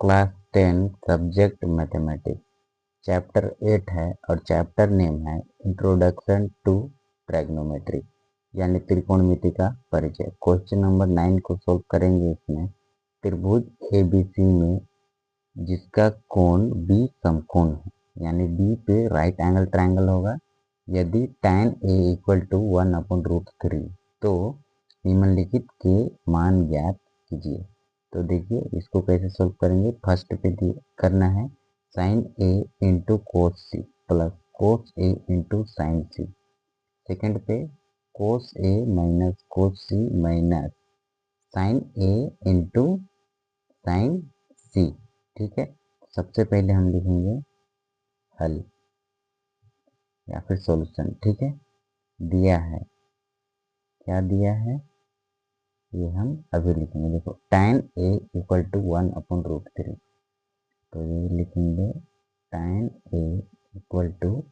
Class 10 subject mathematics chapter 8 है और chapter name है इंट्रोडक्शन टू ट्रैग्नोमेट्री यानी त्रिकोणमिति का परिचय। क्वेश्चन नंबर 9 को सोल्व करेंगे। इसमें त्रिभुज ABC में जिसका कोण B समकोण है यानी B पे राइट एंगल ट्रायंगल होगा। यदि tan A इक्वल टू 1/√3 तो निम्नलिखित के मान ज्ञात कीजिए। तो देखिए इसको कैसे सोल्व करेंगे। फर्स्ट पे करना है sin A into cos C plus cos A into sine C। Second पे cos A minus cos C minus sine A into sine C। ठीक है, सबसे पहले हम लिखेंगे हल या फिर सॉल्यूशन। ठीक है, दिया है, क्या दिया है ये हम अभी लिखेंगे। देखो tan A इक्वल टू 1/√3 तो ये लिखेंगे tan A इक्वल टू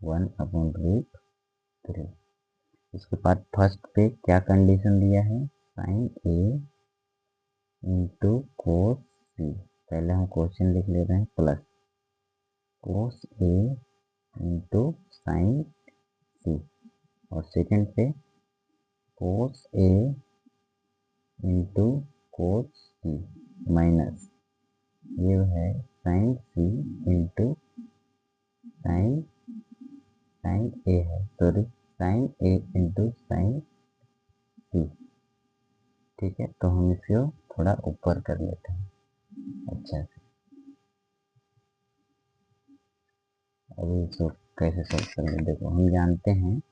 1/√3। इसके बाद फर्स्ट पे क्या कंडीशन दिया है, sin A into cos C। पहले हम क्वेश्चन लिख ले रहे हैं plus cos A into sine C और सेकेंड पे cos A into cos C minus ये है sine C into sine A है, sorry sine A into sine C। ठीक है, तो हम इसको थोड़ा ऊपर कर लेते हैं अच्छा से। अभी इसको कैसे सोल्व करेंगे, देखो हम जानते हैं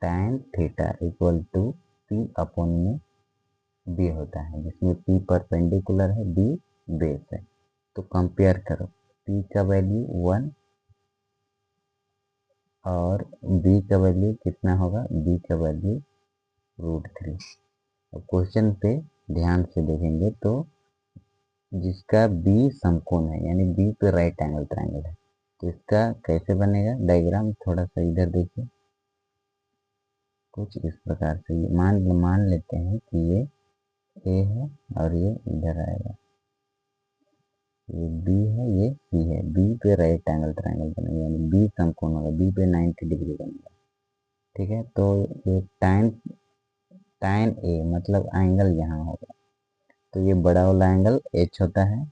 tan theta equal to P upon में B होता है, जिसमें P परपेंडिकुलर है, B बेस है। तो कंपेयर करो, P का वैल्यू 1 और B का वैल्यू कितना होगा, B का वैल्यू √3। और क्वेश्चन पे ध्यान से देखेंगे तो जिसका B समकोण है यानी B पे राइट एंगल ट्रायंगल है, तो इसका कैसे बनेगा डायग्राम, थोड़ा सा इधर देखिए। कुछ इस प्रकार से ये मान लेते हैं कि ये A है और ये इधर आएगा, ये B है, ये C है। B पे राइट एंगल ट्रायंगल बनेगा यानी B समकोण होगा, B पे 90 डिग्री बनेगा। ठीक है, तो ये tan A मतलब एंगल यहाँ होगा, तो ये बड़ा वाला एंगल H होता है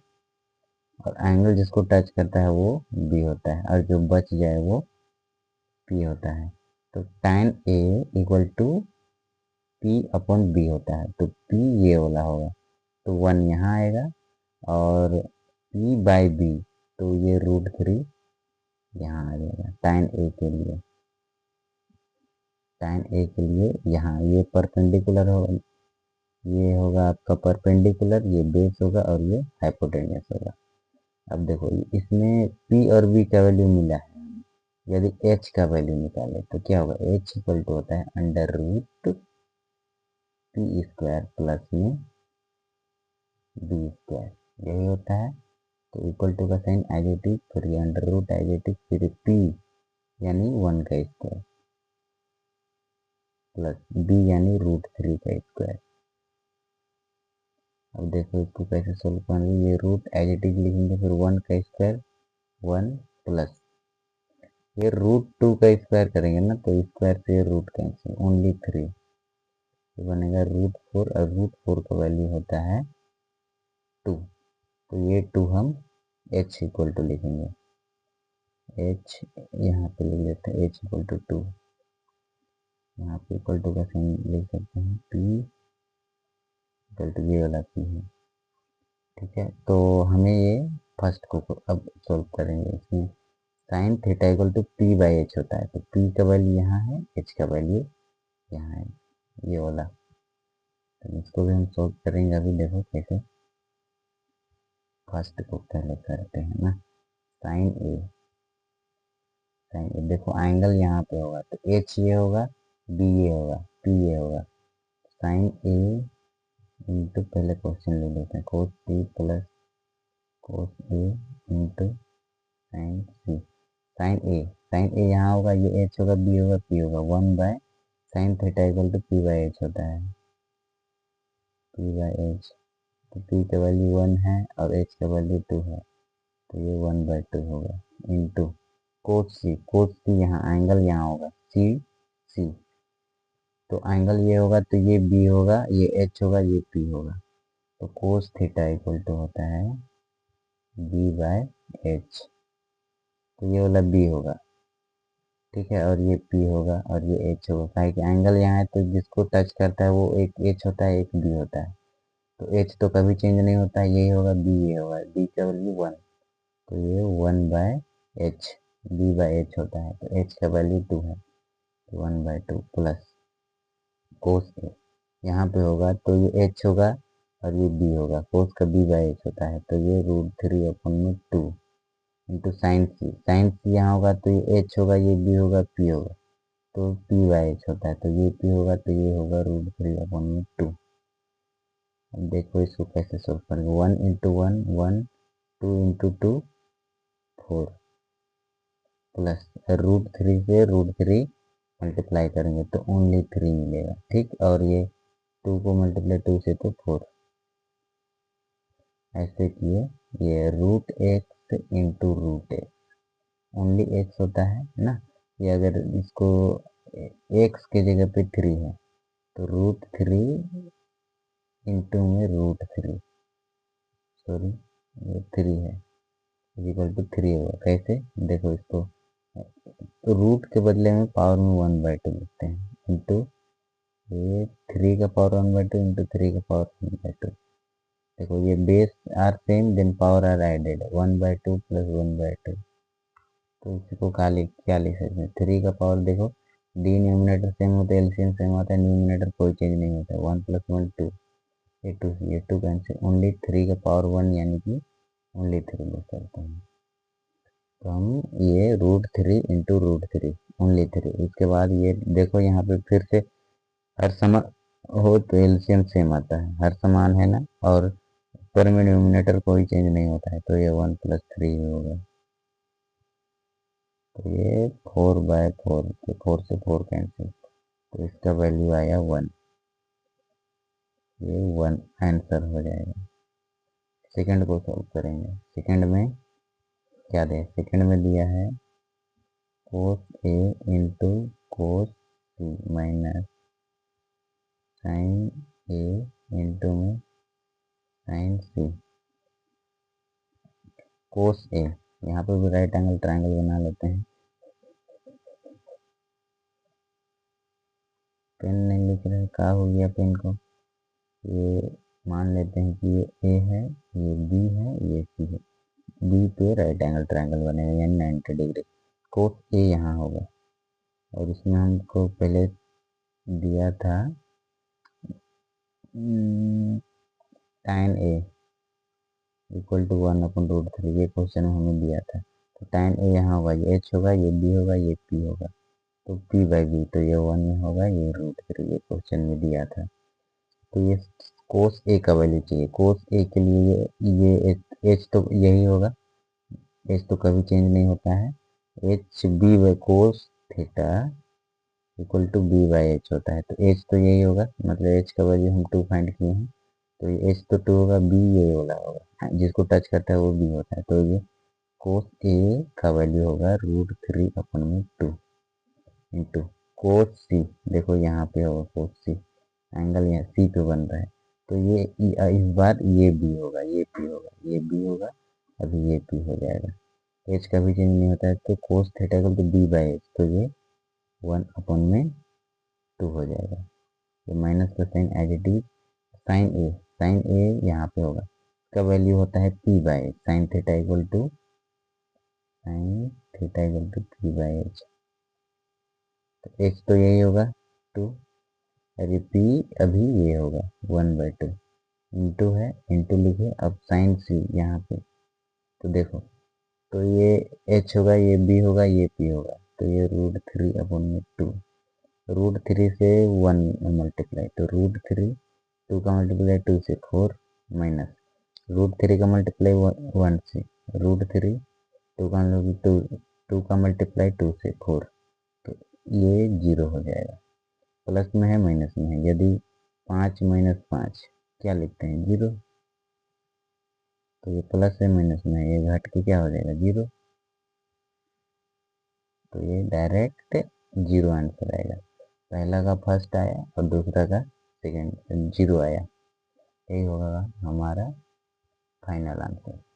और एंगल जिसको टच करता है वो B होता है और जो बच जाए वो P होता है। तो tan A equal to P upon B होता है, तो P ये वाला होगा, तो 1 यहाँ आएगा और P बाई B तो ये √3 यहाँ आ जाएगा। tan A के लिए, tan A के लिए यहाँ ये परपेंडिकुलर होगा, ये होगा आपका परपेंडिकुलर, ये बेस होगा और ये हाइपोटेन्यूस होगा। अब देखो इसमें P और B का वैल्यू मिला है, यदि H का वैल्यू निकाले तो क्या होगा, H इक्वल टू होता है √P² प्लस में B², यही होता है। तो इक्वल टू का साइन एज इट इज, फिर √ एज इट इज, फिर P यानी 1 का स्क्वायर प्लस B यानी √3 का स्क्वायर। अब देखो इसको कैसे सोल्व करेंगे, ये रूट एज इट इज लिखेंगे, फिर 1 का स्क्वायर 1 प्लस ये √2 का स्क्वायर करेंगे ना, तो स्क्वायर से रूट कैंसिल, ओनली 3 तो बनेगा √4 और √4 का वैल्यू होता है 2। तो ये 2 हम H इक्वल टू लिखेंगे, H यहाँ पे लिख लेते हैं H इक्वल टू 2, यहाँ पे इक्वल टू का साइन लिख सकते हैं, P इक्वल टू ये वाला P है। ठीक है, तो हमें ये फर्स्ट को अब सोल्व करेंगे। इसमें sine theta equal to P by H होता है, तो P का वैल्यू यहाँ है, H का वैल्यू यहाँ है, ये वाला। तो इसको भी हम सोल्व करेंगे। अभी देखो कैसे, फर्स्ट को पहले करते हैं ना, साइन A देखो एंगल यहाँ पे होगा, तो H ये होगा, B ये होगा, P ये होगा। साइन A इंटू पहले क्वेश्चन ले लेते हैं, cos P plus cos A into sine C। Sine A यहाँ होगा, ये H होगा, B होगा, P होगा, 1 by sine theta equal to P by H होता है, P बाई H। तो पी का वैल्यू 1 है और एच का वैल्यू 2 है, तो ये 1/2 होगा इंटू कोस सी यहाँ एंगल यहाँ होगा सी, तो एंगल ये होगा तो ये बी होगा, ये एच होगा, ये पी होगा, तो कोस थीटा इक्वल टू होता है B/H। तो ये वाला बी होगा, ठीक है, और ये पी होगा और ये एच होगा, काहे कि एंगल यहाँ है तो जिसको टच करता है वो एक एच होता है, एक बी होता है, तो एच तो कभी चेंज नहीं होता है, यही होगा बी, ये होगा बी का वैल्यू 1, तो ये 1/H, B/H होता है, तो एच का वैल्यू 2 है, तो 1/2 प्लस कोस ए यहाँ पे होगा तो ये एच होगा और ये बी होगा, कोस का B/H होता है, तो ये √3/2 इंटू साइन सी यहाँ होगा तो ये एच होगा, ये बी होगा, पी होगा, तो P/H होता है, तो ये पी होगा, तो ये होगा √3/2। अब देखो इसको कैसे सोल्व करेंगे, 1 इंटू 1 1, 2 इंटू 2 4, प्लस √3 से √3 मल्टीप्लाई करेंगे तो ओनली 3 मिलेगा, ठीक, और ये 2 को मल्टीप्लाई 2 से तो 4, ऐसे किए, ये √x into √x, only x होता है ना, ये अगर इसको x के जगह पे 3 है तो √3 इंटू में √3, सॉरी ये 3 है, इक्वल टू 3 होगा, कैसे देखो इसको, तो रूट के बदले में पावर में 1/2 लिखते हैं, इंटू ये 3 का पावर 1/2 इंटू 3 का पावर 1/2, देखो ये base are same then power are added, 1/2 plus 1/2, तो इसको क्या लिख सकते हैं, 3 का पावर देखो डिनोमिनेटर सेम होता है, एलसीएम सेम होता है, न्यूमिनेटर कोई चेंज नहीं होता है, 1 + 1 2, ये 2 कैंसिल, ओनली 3 का पावर 1 यानी कि ओनली 3 लिख सकते हैं, तो हम ये √3 इंटू √3 ओनली 3, उसके बाद ये देखो यहाँ पे फिर से हर समान हो तो एलसीएम सेम आता है, हर समान है ना, और पर में न्यूमिनेटर कोई चेंज नहीं होता है, तो ये 1 + 3 होगा, तो ये 4/4, तो 4 से 4 कैंसिल, तो इसका वैल्यू आया 1, ये 1 आंसर हो जाएगा। सेकंड को सॉल्व करेंगे, सेकंड में क्या दे, सेकंड में दिया है कोस ए इंटू कोस सी माइनस साइन ए इंटू में साइन सी, कोस ए, यहाँ पे भी राइट एंगल ट्रायंगल बना लेते हैं, पेन नहीं लिख रहे, क्या हो गया पेन को, ये मान लेते हैं कि ये ए है, ये बी है, ये सी है, बी पे राइट एंगल ट्रायंगल बनेगा यानी 90 डिग्री, कोस ए यहाँ होगा, और इसमें हमको पहले दिया था tan ए इक्वल टू 1/√3, ये क्वेश्चन में हमें दिया था, तो tan ए यहाँ होगा, ये एच होगा, ये बी होगा, ये पी होगा, तो P/B, तो ये 1 में होगा, ये √3, ये क्वेश्चन में दिया था, तो ये कोस ए का वैल्यू चाहिए, कोस ए के लिए ये एच तो यही होगा, एच तो कभी चेंज नहीं होता है, H B by cos theta equal to B/H होता है, तो एच तो यही होगा, मतलब एच का वैल्यू हम 2 फाइंड किए हैं, तो ये एच तो 2 होगा, बी ये वाला होगा, जिसको टच करता है वो बी होता है, तो ये कोस ए का वैल्यू होगा √3/2 इंटू कोस सी, देखो यहाँ पे होगा कोस सी, एंगल यहाँ सी पे बन रहा है, तो ये इस बार ये बी होगा, ये पी होगा, ये बी होगा, अभी ये पी हो जाएगा, एच का भी चेंज नहीं होता है, तो कोस थीटा इक्वल टू B/H, तो ये 1/2 हो जाएगा, ये माइनस का sign as it is, sign ए यहाँ पे होगा, इसका वैल्यू होता है P/H, sign theta equal to P/H, तो एच तो यही होगा 2, अरे पी अभी ये होगा 1/2, इंटू है, इंटू लिखे, अब साइन सी यहाँ पे, तो देखो, तो ये एच होगा, ये बी होगा, ये पी होगा, तो ये √3/2, √3 से 1 मल्टीप्लाई, तो √3 2 का मल्टीप्लाई 2 से 4 माइनस √3 का मल्टीप्लाई 1 से √3 2 का मल्टीप्लाई 2 का मल्टीप्लाई 2 से 4, तो ये 0 हो जाएगा, प्लस में है माइनस में है, यदि 5 - 5 क्या लिखते हैं 0, तो ये प्लस है माइनस में, ये घट के क्या हो जाएगा 0। तो ये डायरेक्ट 0 आंसर आएगा। पहला का फर्स्ट आया और दूसरा का सेकेंड 0 आया। यही होगा हमारा फाइनल आंसर।